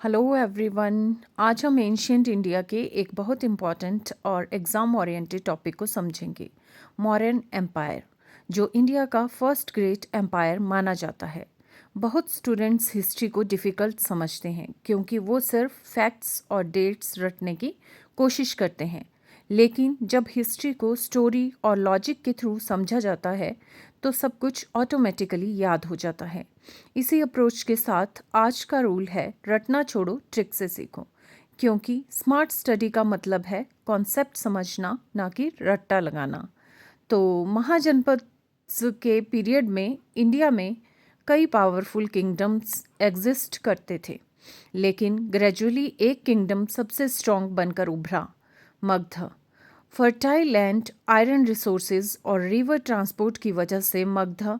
Hello everyone. आज हम ancient India के एक बहुत इम्पॉर्टेंट और एग्ज़ाम ओरिएंटेड टॉपिक को समझेंगे, मौर्यन एम्पायर, जो इंडिया का फर्स्ट ग्रेट एम्पायर माना जाता है। बहुत स्टूडेंट्स हिस्ट्री को डिफ़िकल्ट समझते हैं क्योंकि वो सिर्फ फैक्ट्स और डेट्स रटने की कोशिश करते हैं, लेकिन जब हिस्ट्री को स्टोरी और लॉजिक के थ्रू समझा जाता है तो सब कुछ ऑटोमेटिकली याद हो जाता है। इसी अप्रोच के साथ आज का रूल है, रटना छोड़ो, ट्रिक से सीखो, क्योंकि स्मार्ट स्टडी का मतलब है कॉन्सेप्ट समझना, ना कि रट्टा लगाना। तो महाजनपद के पीरियड में इंडिया में कई पावरफुल किंगडम्स एग्जिस्ट करते थे, लेकिन ग्रेजुअली एक किंगडम सबसे स्ट्रॉन्ग बनकर उभरा, Magadh. Fertile land, iron resources और रिवर ट्रांसपोर्ट की वजह से मगध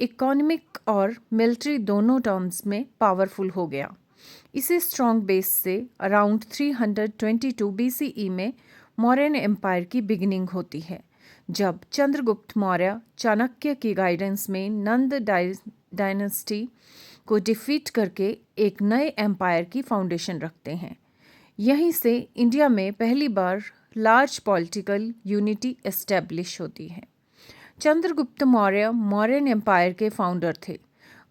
इकोनॉमिक और मिलिट्री दोनों टर्म्स में पावरफुल हो गया। इसी स्ट्रॉन्ग बेस से अराउंड 322 बीसीई में मौर्यन एम्पायर की बिगिनिंग होती है, जब चंद्रगुप्त मौर्य चाणक्य की गाइडेंस में नंद डायनेस्टी को डिफीट करके एक नए एम्पायर की फाउंडेशन रखते हैं। यहीं से इंडिया में पहली बार लार्ज पॉलिटिकल यूनिटी एस्टेब्लिश होती है। चंद्रगुप्त मौर्य मौर्यन एम्पायर के फाउंडर थे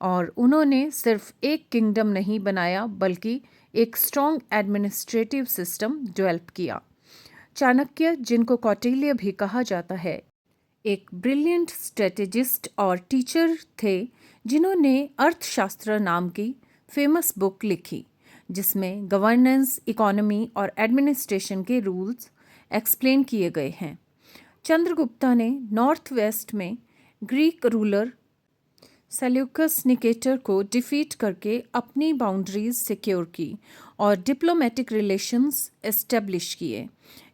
और उन्होंने सिर्फ एक किंगडम नहीं बनाया बल्कि एक स्ट्रॉन्ग एडमिनिस्ट्रेटिव सिस्टम डेवलप किया। चाणक्य, जिनको कौटिल्य भी कहा जाता है, एक ब्रिलियंट स्ट्रेटेजिस्ट और टीचर थे जिन्होंने अर्थशास्त्र नाम की फेमस बुक लिखी, जिसमें गवर्नेंस, इकोनॉमी और एडमिनिस्ट्रेशन के रूल्स एक्सप्लेन किए गए हैं। चंद्रगुप्ता ने नॉर्थ वेस्ट में ग्रीक रूलर सेल्यूकस निकेटर को डिफीट करके अपनी बाउंड्रीज सिक्योर की और डिप्लोमेटिक रिलेशंस एस्टेब्लिश किए।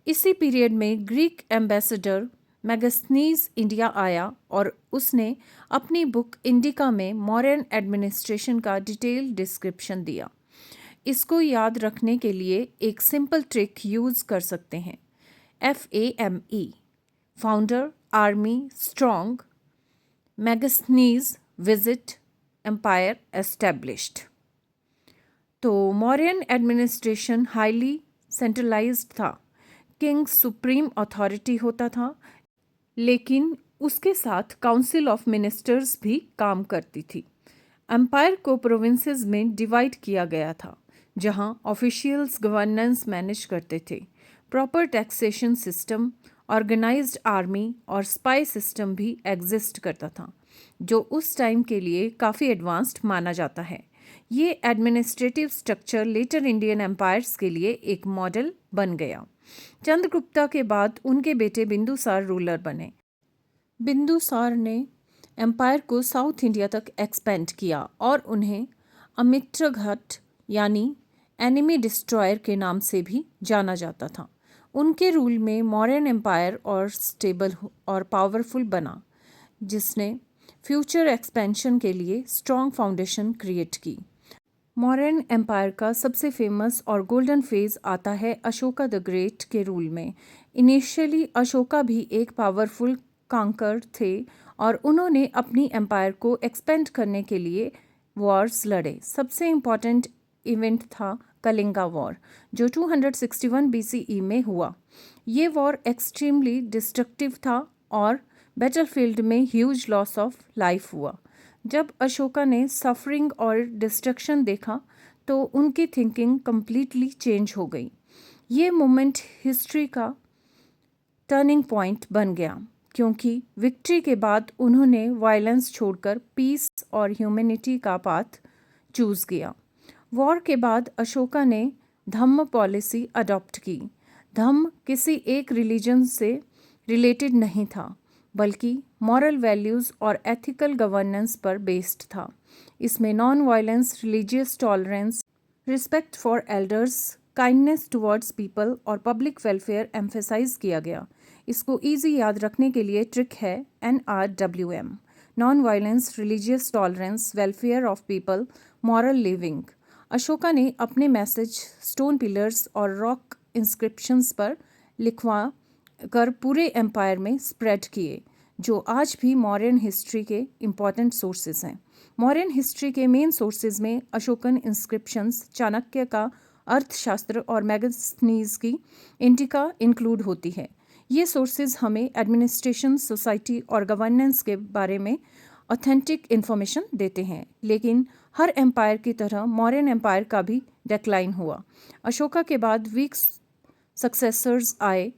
इसी पीरियड में ग्रीक एम्बेसडर मैगस्थनीज इंडिया आया और उसने अपनी बुक इंडिका में मौर्यन एडमिनिस्ट्रेशन का डिटेल डिस्क्रिप्शन दिया। इसको याद रखने के लिए एक सिंपल ट्रिक यूज़ कर सकते हैं, FAME, founder, army, strong, Megasthenes, visit, empire established. तो मौर्यन एडमिनिस्ट्रेशन हाईली सेंट्रलाइज्ड था, किंग सुप्रीम अथॉरिटी होता था, लेकिन उसके साथ काउंसिल ऑफ मिनिस्टर्स भी काम करती थी। एम्पायर को प्रोविंसेस में डिवाइड किया गया था, जहां ऑफिशियल्स गवर्नेंस मैनेज करते थे। Proper taxation system, organised army और स्पाई सिस्टम भी एग्जिस्ट करता था, जो उस टाइम के लिए काफ़ी एडवांस्ड माना जाता है। ये administrative structure later Indian empires के लिए एक मॉडल बन गया। चंद्रगुप्ता के बाद उनके बेटे बिंदुसार रूलर बने। बिंदुसार ने एम्पायर को साउथ इंडिया तक एक्सपेंड किया और उन्हें अमित्रघट यानी एनिमी डिस्ट्रॉयर के नाम से भी जाना जाता था। उनके रूल में मौर्यन एम्पायर और स्टेबल और पावरफुल बना, जिसने फ्यूचर एक्सपेंशन के लिए स्ट्रॉन्ग फाउंडेशन क्रिएट की। मौर्यन एम्पायर का सबसे फेमस और गोल्डन फेज आता है अशोका द ग्रेट के रूल में। इनिशियली अशोका भी एक पावरफुल कांकर थे और उन्होंने अपनी एम्पायर को एक्सपेंड करने के लिए वॉर्स लड़े। सबसे इम्पॉर्टेंट इवेंट था कलिंगा वॉर, जो 261 बीसीई में हुआ। ये वॉर एक्सट्रीमली डिस्ट्रक्टिव था और बैटलफील्ड में ह्यूज लॉस ऑफ लाइफ हुआ। जब अशोका ने सफरिंग और डिस्ट्रक्शन देखा तो उनकी थिंकिंग कम्प्लीटली चेंज हो गई। ये मोमेंट हिस्ट्री का टर्निंग पॉइंट बन गया, क्योंकि विक्ट्री के बाद उन्होंने वायलेंस छोड़कर पीस और ह्यूमैनिटी का पाथ चूज़ किया। वॉर के बाद अशोका ने धम्म पॉलिसी अडॉप्ट की। धम्म किसी एक रिलीजन से रिलेटेड नहीं था, बल्कि मॉरल वैल्यूज़ और एथिकल गवर्नेंस पर बेस्ड था। इसमें non violence, religious tolerance, respect for elders, kindness towards people और पब्लिक वेलफेयर एम्फेसाइज किया गया। इसको इजी याद रखने के लिए ट्रिक है NRWM, non violence, religious tolerance, welfare of people, moral living. Ashoka ने अपने मैसेज स्टोन पिलर्स और रॉक इंस्क्रिप्शंस पर लिखवा कर पूरे एम्पायर में स्प्रेड किए, जो आज भी मौर्यन हिस्ट्री के इम्पॉर्टेंट सोर्सेस हैं। मौर्यन हिस्ट्री के मेन सोर्सेज में अशोकन इंस्क्रिप्शंस, चाणक्य का अर्थशास्त्र और मैगस्थनीज की इंडिका इंक्लूड होती है। ये सोर्सेज हमें एडमिनिस्ट्रेशन, सोसाइटी और गवर्नेंस के बारे में ऑथेंटिक इन्फॉर्मेशन देते हैं। लेकिन हर एम्पायर की तरह मौर्यन एम्पायर का भी डिक्लाइन हुआ। अशोका के बाद वीक सक्सेसर्स आए।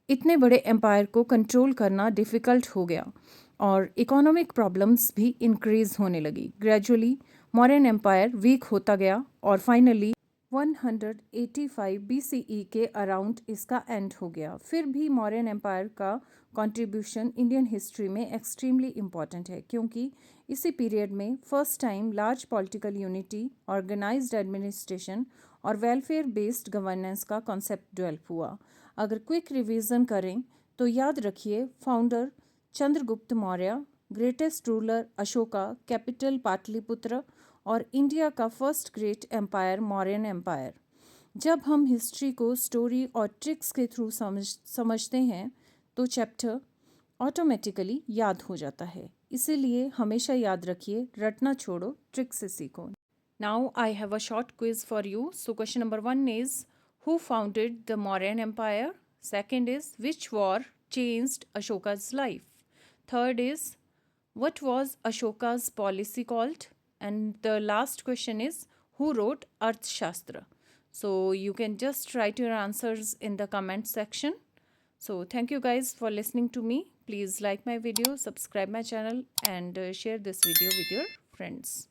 इतने बड़े एम्पायर को कंट्रोल करना डिफ़िकल्ट हो गया और इकोनॉमिक प्रॉब्लम्स भी इंक्रीज होने लगी। ग्रेजुअली मौर्यन एम्पायर वीक होता गया और फाइनली 185 BCE के अराउंड इसका एंड हो गया। फिर भी मौर्यन एम्पायर का कंट्रीब्यूशन इंडियन हिस्ट्री में एक्सट्रीमली इम्पॉर्टेंट है, क्योंकि इसी पीरियड में first time large political unity, organised administration और वेलफेयर बेस्ड गवर्नेंस का कॉन्सेप्ट डेवलप हुआ। अगर क्विक रिवीजन करें तो याद रखिए, founder Chandragupta Maurya, greatest ruler Ashoka, capital Pataliputra और इंडिया का first great empire Mauryan empire. जब हम हिस्ट्री को स्टोरी और ट्रिक्स के थ्रू समझते हैं तो चैप्टर ऑटोमेटिकली याद हो जाता है। इसीलिए हमेशा याद रखिए, रटना छोड़ो, ट्रिक से सीखो। Now I have a short quiz for you. So question number 1 is, who founded the Mauryan Empire? Second is, which war changed Ashoka's life? Third is, what was Ashoka's policy called? And the last question is, who wrote Arthashastra? So you can just write your answers in the comment section. So thank you guys for listening to me. Please like my video, subscribe my channel and share this video with your friends.